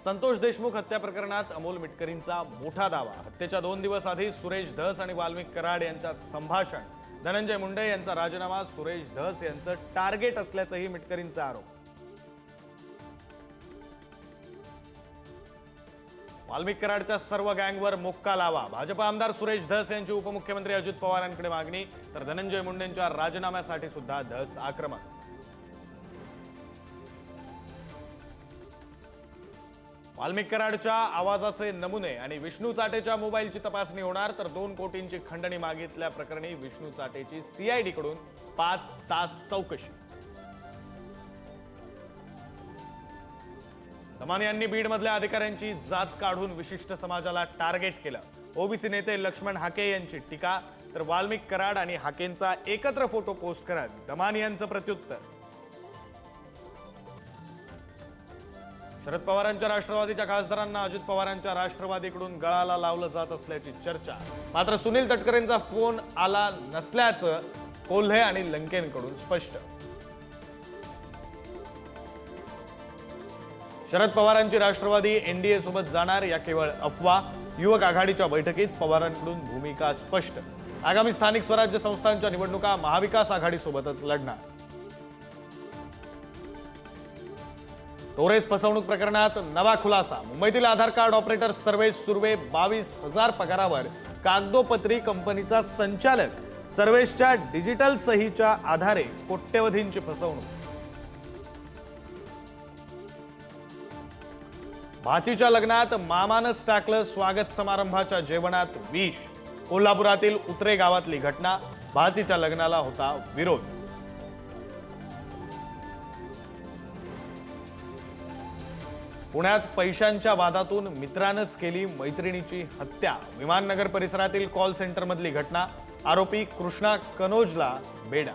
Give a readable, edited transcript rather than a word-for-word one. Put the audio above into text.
संतोष देशमुख हत्या प्रकरणात अमोल मिटकरींचा मोठा दावा। हत्येच्या 2 दिवस आधी सुरेश धस आणि वाल्मिक कराड यांच्यात संभाषण। धनंजय मुंडे यांचा राजीनामा सुरेश धस यांचं टार्गेट असल्याचंही मिटकरींचा आरोप। वाल्मिक कराडच्या सर्व गँगवर मोक्का लावा। भाजप आमदार सुरेश धस यांची उपमुख्यमंत्री अजित पवारांकडे मागणी, तर धनंजय मुंडेंच्या राजीनाम्यासाठी सुद्धा धस आक्रमक। वाल्मिक कराडच्या आवाजाचे नमुने आणि विष्णू चाटेच्या मोबाईलची तपासणी होणार, तर 2 कोटींची खंडणी मागितल्या प्रकरणी विष्णू चाटेची सीआयडी कडून 5 तास चौकशी। दमानी यांनी बीडमधल्या अधिकाऱ्यांची जात काढून विशिष्ट समाजाला टार्गेट केलं। ओबीसी नेते लक्ष्मण हाके यांची टीका, तर वाल्मिक कराड आणि हाकेंचा एकत्र फोटो पोस्ट करत दमानी यांचं प्रत्युत्तर। शरद पवारांच्या राष्ट्रवादीच्या खासदारांना अजित पवारांच्या राष्ट्रवादीकडून गळाला लावलं जात असल्याची चर्चा। मात्र सुनील तटकरेंचा फोन आला नसल्याचं कोल्हे आणि लंकेंकडून स्पष्ट। शरद पवारांची राष्ट्रवादी एनडीए सोबत जाणार या केवळ अफवा। युवक आघाडीच्या बैठकीत पवारांकडून भूमिका स्पष्ट। आगामी स्थानिक स्वराज्य संस्थांच्या निवडणुका महाविकास आघाडीसोबतच लढणार। टोरेस फसवणूक प्रकरणात नवा खुलासा। मुंबईतील आधार कार्ड ऑपरेटर सर्वेश सुर्वे 22,000 पगारावर कागदोपत्री कंपनीचा संचालक। सर्वेशच्या डिजिटल सहीच्या आधारे कोट्यवधींची फसवणूक। भाचीच्या लग्नात मामानंच टाकलं स्वागत समारंभाच्या जेवणात विष। कोल्हापुरातील उतरे गावातली घटना। भाचीच्या लग्नाला होता विरोध। पुण्यात पैशांच्या वादातून मित्रानंच केली मैत्रिणीची हत्या। विमाननगर परिसरातील कॉल सेंटर मधली घटना। आरोपी कृष्णा कनोजला बेडा।